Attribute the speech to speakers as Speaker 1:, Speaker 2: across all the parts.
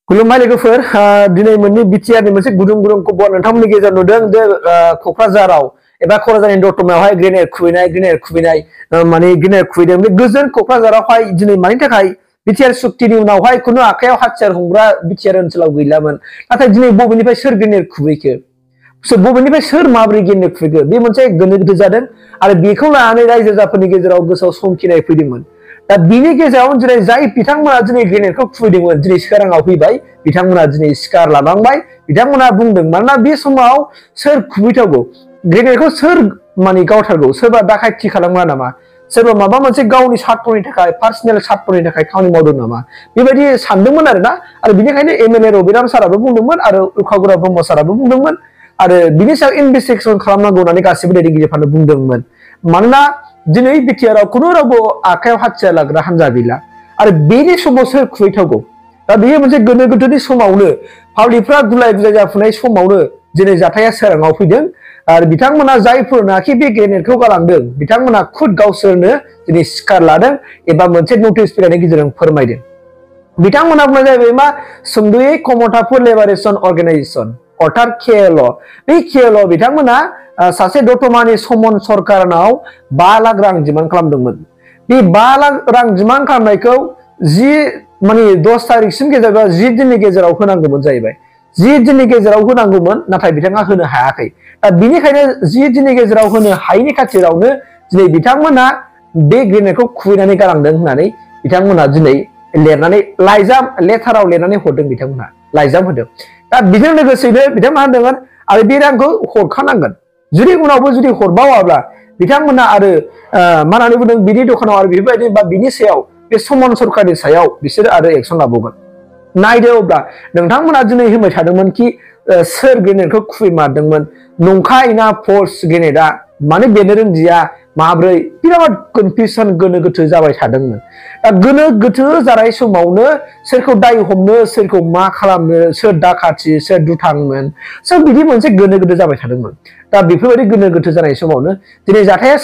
Speaker 1: खुलुमबाय लोगोफोर दिनै मोननै बिटिआरनि मोनसे गुदुं गुदुं खबर नोंथांमोननि गेजेराव नुदों जे क'क्राझाराव एबा क'क्राझारनि दतमायावहाय ग्रेनेड खुबैनाय माने ग्रेनेड खुबैदों बे गोजोन क'क्राझारावहाय दिनै मानि थाखाय बिटिआर सुक्तिनि उनावहाय खुनु आखायाव हाथियार हमग्रा बिटिआर ओनसोलाव गैलामोन नाथाय दिनै बबेनिफ्राय सोर ग्रेनेड खुबैखो बबेनिफ्राय सोर माबोरै ग्रेनेड खुबैखो बे मोनसे गोनो गोथो जादों आरो बेखौ लानानै रायजो राजाफोरनि गेजेराव गोसोआव समखिनाय फैदोंमोन दा बिनि गेजेराव दिनै जाय बिथांमोना दिनै ग्रेनेडखौ खुबैदोंमोन दिनै सोराङाव फैबाय बिथांमोना दिनै सिखार लानांबाय बिथांमोना बुंदों मानोना बे समाव सोर खुबैथावगौ ग्रेनेडखौ सोर माने गावथारगौ सोरबा दाखायथि खालामग्रा नामा सोरबा माबा मोनसे गावनि स्वार्थनि थाखाय पार्सनेल स्वार्थनि थाखाय खामानि मावदों नामा बेबायदि सानदोंमोन आरो बिनिखायनो एमएलए रबिराम साराबो बुंदोंमोन आरो उखागुरा ब्रह्म साराबो बुंदोंमोन आरो बिनि सायाव इनभेस्टिगेसन खालामनांगौ होननानै गासिबो दैदेनगिरिफोरानो बुंदोंमोन मानोना दिनै बिटिआरआव खुनु रावबो आखायाव हाथियार लाग्रा हान्जा गैला आरो बेनि समाव सोर खुबैथावगौ दा बेयो मोनसे गोनो गोथोनि समावनो पाब्लिकफ्रा गुलाय गुजाय जाफुनाय समावनो दिनै जाथाया सोराङाव फैदों आरो बिथांमोना जायफोरनाखि बे ग्रेनेडखौ गालांदों बिथांमोना खुद गावसोरनो दिनै सिखार लादों एबा मोनसे नटिस फैनायनि गेजेरजों फोरमायदों बिथांमोना बुंनाय जाहैबाय मा सुंद'यै कमतापुर लिबारेशन अर्गेनाइजेशन अर्थात केएल बे केएल बिथांमोना सासे दतमानि समन सरकारनाव 5 लाख रां डिमान्ड खालामदोंमोन बे 5 लाख रां डिमान्ड खालामनायखौ 10 तारिखसिम गेजेराव 10 दिननि गेजेराव होनांगौमोन जाहैबाय 10 दिननि गेजेराव होनांगौमोन नाथाय बिथाङा होनो हायाखै दा बिनिखायनो 10 दिननि गेजेराव होनो हायैनि खाथिरावनो दिनै बिथांमोना बे ग्रेनेडखौ खुबैनानै गालांदों होननानै बिथांमोना दिनै लिरनानै लाइजाम लेटाराव लिरनानै हरदों बिथांमोना लाइजाम होदों दा बेजों लोगोसेनो बिथांमोना होनदोंमोन आरो बे रांखौ हरखानांगोन जुदि उनावबो जुदि हरबावाब्ला बिथांमोना आरो मा होननानै बुंदों बिनि दखानाव आरो बेफोरबायदि बा बिनि सायाव बे समन सरकारनि सायाव बिसोर आरो एक्सन लाबावगोन नायदो अब्ला नोंथांमोना दिनै होनबाय थादोंमोन कि सोर ग्रेनेडखौ खुबैमारदोंमोन नंखाय ना फर्स ग्रेनेडआ माने बेनो रोंदिया माब्रै बिराद कनफिउसन गोनो गोथो जाबाय थादोंमोन दा गोनो गोथो जानाय समावनो सोरखौ दाय हमनो सोरखौ मा खालामनो सोर दाखाथि सोर दुथांमोन सोर बिदि मोनसे गोनो गोथो जाबाय थादोंमोन दा बेफोरबायदि गोनो गोथो जानाय समावनो दिनै जाथाया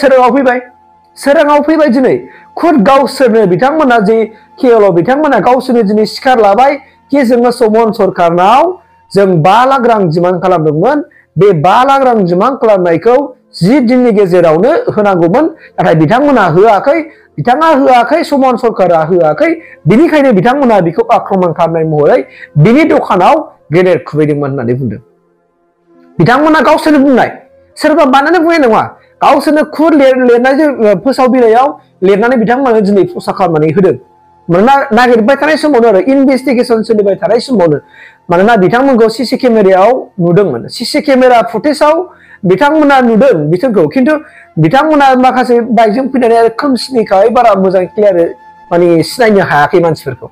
Speaker 1: सोराङाव फैबाय दिनै खुद गावसोरनो बिथांमोना जे केएल बिथांमोना गावसोरनो दिनै सिखार लाबाय कि जोङो समन सरकारनाव जों 5 लाख रां डिमान्ड खालामदोंमोन बे 5 लाख रां डिमान्ड खालामनायखौ 10 दिननि गेजेरावनो होनांगौमोन नाथाय बिथांमोना होआखै समन सरकारा होआखै बिनिखायनो बिथांमोना बेखौ आक्रमण खालामनाय महरै बिनि दखानाव ग्रेनेड खुबैदोंमोन होननानै बुंदों बिथांमोना गावसोरनो बुंनाय सोरबा बानायनानै बुंनाय नङा गावसोरनो खुद लिरनाय फोसाव बिलाइयाव लिरनानै बिथांमोना दिनै फसा खालामनानै होदों मानोना नागिरबाय थानाय समावनो आरो इनभेस्टिगेसन सोलिबाय थानाय समावनो मानोना बिथांमोनखौ सीसी केमेरायाव नुदोंमोन सीसी केमेरा फुटेजाव बिथांमोना नुदों बिथांखौ खिन्थु बिथांमोना माखासे बाइकजों फैनानै आरो खोमसिनिखाय बारा मोजां क्लियार माने सिनायनो हायाखै मानसिफोरखौ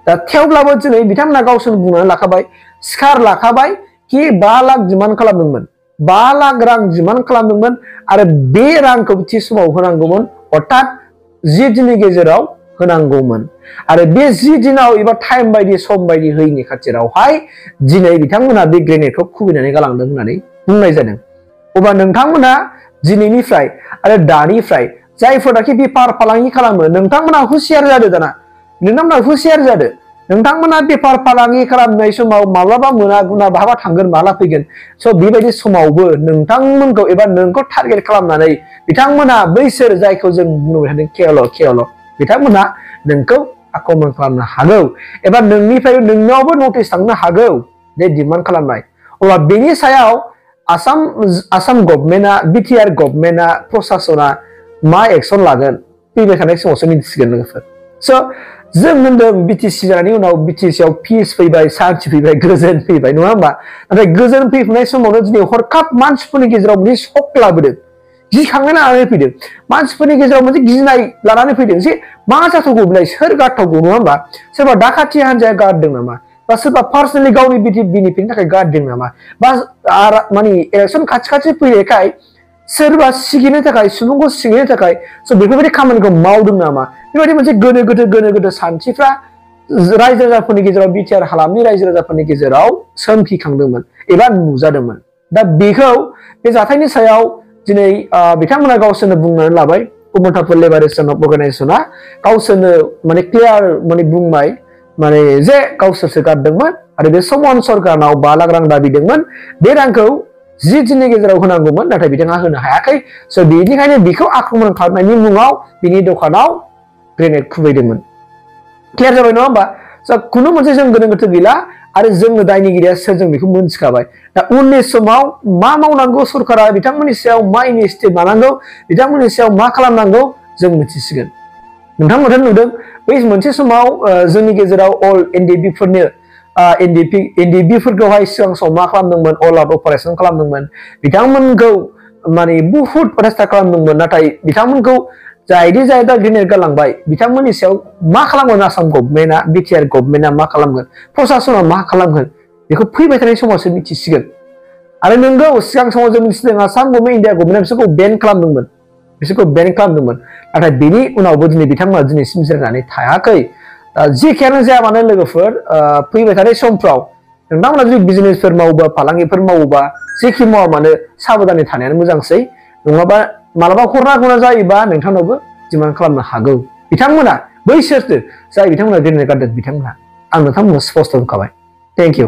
Speaker 1: दा थेवब्लाबो दिनै बिथांमोना गावसोरनो बुंनानै लाखाबाय सिखार लाखाबाय कि 5 लाख डिमान्ड खालामदोंमोन 5 लाख रां डिमान्ड खालामदोंमोन आरो बे रांखौ थि समाव होनांगौमोन अर्थात 10 दिननि गेजेराव होनांगौमोन आरो बे 10 दिनाव एबा टाइम बायदि सम बायदि होयिनि खाथिरावहाय दिनै बिथांमोना बे ग्रेनेडखौ खुबैनानै गालांदों होननानै बुंनाय जादों अब्ला नोंथांमोना दिनैनिफ्राय आरो दानिफ्राय जायफोरनाखि बेफार फालांगि खालामो नोंथांमोना हुसियार जादो दाना नोंथांमोना बेफार फालांगि खालामनाय समाव माब्लाबा मोना गुना बहाबा थांगोन माला फैगोन स' बेबायदि समावबो नोंथांमोनखौ एबा नोंखौ टारगेट खालामनानै बिथांमोना बैसोर जायखौ जों बुंबाय थादों केएल बिथांमोना नोंखौ आक्रमण खालामनो हागौ एबा नोंनावबो नटिस थांनो हागौ बे डिमान्ड खालामनाय अब्ला बेनि सायाव आसाम गभर्नमेन्टआ बिटिआर गभर्नमेन्टआ प्रशासना मा एक्सन लागोन फैबाय थानाय समावसो मिथिसिगोन लोगोफोर स' जों होनदों बिटिसि जानायनि उनाव बिटिसिआव पिस फैबाय शान्ति फैबाय गोजोन फैबाय नङा होमबा नाथाय गोजोन फैफिननाय समावनो दिनै हरखाब मानसिफोरनि गेजेराव मोनसे शक लाबोदों गिखांनाय लानानै फैदों मानसिफोरनि गेजेराव मोनसे गिनाय लानानै फैदों जे मा जाथावगौ बिलाय सोर गारथावगौ नङा होमबा सोरबा दाखाथि हान्जाया गारदों नामा बा सोरबा पार्सनेलि गावनि बेनिफिटनि थाखाय गारदों नामा बा माने इलेक्सन खाथि फैनायखाय सोरबा सिगिनो थाखाय सुबुंखौ सिगिनो थाखाय स' बेफोरबायदि खामानिखौ मावदों नामा बेबायदि मोनसे गोनो गोथो सानथिफ्रा रायजो राजाफोरनि गेजेराव बिटिआर हालामनि रायजो राजाफोरनि गेजेराव सोमजिखांदोंमोन एबा नुजादोंमोन दा बेखौ बे जाथायनि सायाव दिनै बिथांमोना गावसोरनो बुंनानै लाबाय कमतापुर लिबारेशन अर्गेनाइजेशना गावसोरनो माने क्लियार माने बुंबाय माने जे गावसोरसो गारदोंमोन आरो बे समन सरकारनाव 5 लाख रां दाबिदोंमोन बे रांखौ 10 दिननि गेजेराव होनांगौमोन नाथाय बिथाङा होनो हायाखै स' बेनिखायनो बिखौ आक्रमण खालामनायनि मुङाव बिनि दखानाव ग्रेनेड खुबैदोंमोन क्लियार जाबाय नङा होमबा स' खुनु मोनसे जों गोनो गोथो गैला आरो जोंनो दायनिगिरिया सोर जों बेखौ मोनथिखाबाय दा उननि समाव मा मावनांगौ सरकारा बिथांमोननि सायाव मा इनिशिएटिभ लानांगौ बिथांमोननि सायाव मा खालामनांगौ जों मिथिसिगोन नोंथांमोना नुदों बै मोनसे समाव जोंनि गेजेराव अल एनडिएफबि एनडिएफबिफोरखौहाय सिगां समाव मा खालामदोंमोन अल आउट अपारेशन खालामदोंमोन बिथांमोनखौ माने बुहुत अत्याचार खालामदोंमोन नाथाय बिथांमोनखौ जायदि जाय दा ग्रेनेड गालांबाय बिथांमोननि सायाव मा खालामगोन आसाम गभर्नमेन्टआ बिटिआर गभर्नमेन्टआ मा खालामगोन प्रशासना मा खालामगोन बेखौ फैबाय थानाय समावसो मिथिसिगोन आरो नोंगौ सिगां समाव जों मिथिदों आसाम गभर्नमेन्ट इन्डिया गभर्नमेन्टआ बिसोरखौ बेन खालामदोंमोन नाथाय बेनि उनावबो दिनै बिथांमोना दिनैसिम जिरायनानै थायाखै जेखियानो जाया मानो लोगोफोर फैबाय थानाय समफ्राव नोंथांमोना जुदि बिजनेसफोर मावोबा फालांगिफोर मावोबा जेखि मावा मानो साबधानै थानायानो मोजांसै नङाबा मालाबा खरना गना जायोबा नोंथांनावबो डिमान्ड खालामनो हागौ बिथांमोना बैसोरसो जाय बिथांमोना ग्रेनेड गारदों बिथांमोना आं नोंथांमोननो स्पष्ट होखाबाय थेंक इउ